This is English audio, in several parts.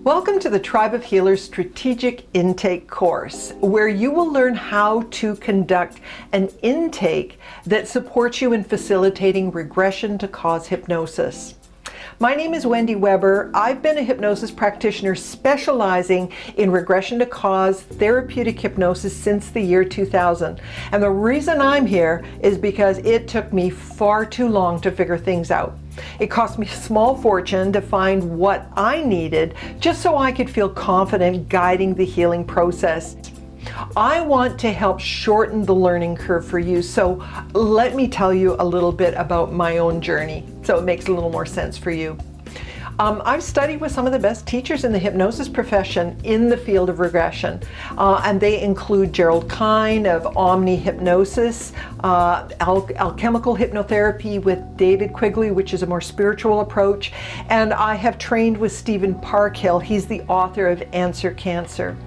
Welcome to the Tribe of Healers Strategic Intake course, where you will learn how to conduct an intake that supports you in facilitating regression to cause hypnosis. My name is Wendy Weber. I've been a hypnosis practitioner specializing in regression to cause therapeutic hypnosis since the year 2000. And the reason I'm here is because it took me far too long to figure things out. It cost me a small fortune to find what I needed just so I could feel confident guiding the healing process. I want to help shorten the learning curve for you, so let me tell you a little bit about my own journey so it makes a little more sense for you. I've studied with some of the best teachers in the hypnosis profession in the field of regression, and they include Gerald Kine of Omni Hypnosis, alchemical hypnotherapy with David Quigley, which is a more spiritual approach, and I have trained with Stephen Parkhill. He's the author of Answer Cancer.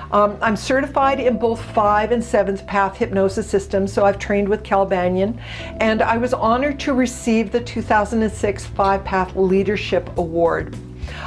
I'm certified in both 5 and 7th path hypnosis systems, so I've trained with Cal Banyan, and I was honored to receive the 2006 5-Path Leadership Award.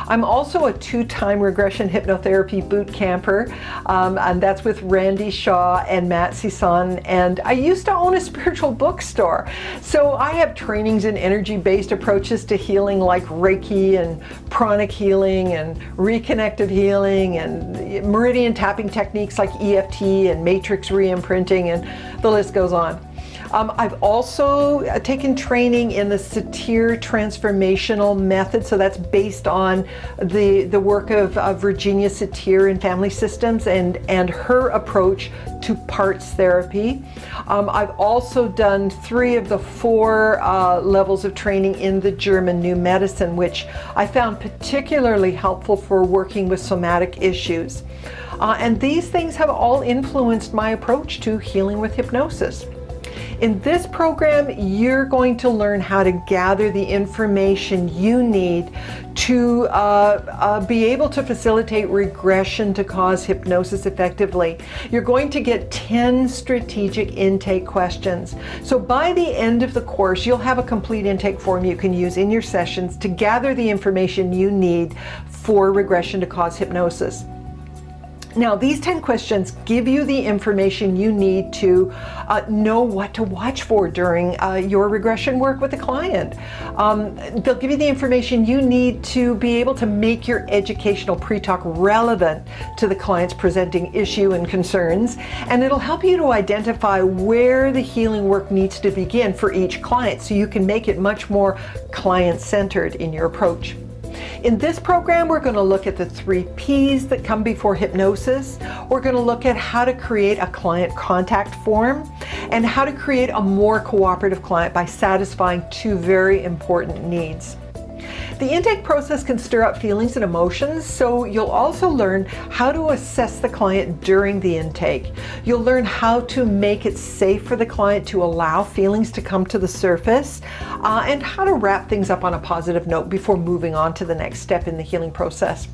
I'm also a 2-time regression hypnotherapy boot camper, and that's with Randy Shaw and Matt Sison, and I used to own a spiritual bookstore. So I have trainings in energy-based approaches to healing like Reiki and pranic healing and reconnective healing and meridian tapping techniques like EFT and matrix re-imprinting, and the list goes on. I've also taken training in the Satir transformational method, so that's based on the work of Virginia Satir in family systems and her approach to parts therapy. I've also done 3 of the 4 levels of training in the German New Medicine, which I found particularly helpful for working with somatic issues. And these things have all influenced my approach to healing with hypnosis. In this program, you're going to learn how to gather the information you need to be able to facilitate regression to cause hypnosis effectively. You're going to get 10 strategic intake questions. So by the end of the course, you'll have a complete intake form you can use in your sessions to gather the information you need for regression to cause hypnosis. Now, these 10 questions give you the information you need to know what to watch for during your regression work with the client. They'll give you the information you need to be able to make your educational pre-talk relevant to the client's presenting issue and concerns, and it'll help you to identify where the healing work needs to begin for each client so you can make it much more client-centered in your approach. In this program, we're going to look at the 3 P's that come before hypnosis. We're going to look at how to create a client contact form and how to create a more cooperative client by satisfying 2 very important needs. The intake process can stir up feelings and emotions, so you'll also learn how to assess the client during the intake. You'll learn how to make it safe for the client to allow feelings to come to the surface, and how to wrap things up on a positive note before moving on to the next step in the healing process.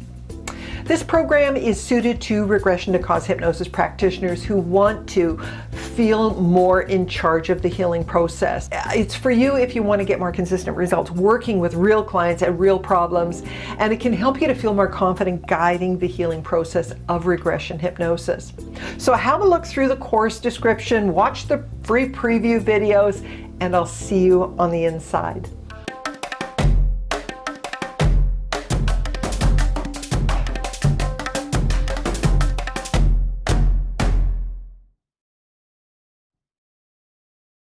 This program is suited to regression to cause hypnosis practitioners who want to feel more in charge of the healing process. It's for you if you want to get more consistent results working with real clients and real problems, and it can help you to feel more confident guiding the healing process of regression hypnosis. So have a look through the course description, watch the free preview videos, and I'll see you on the inside.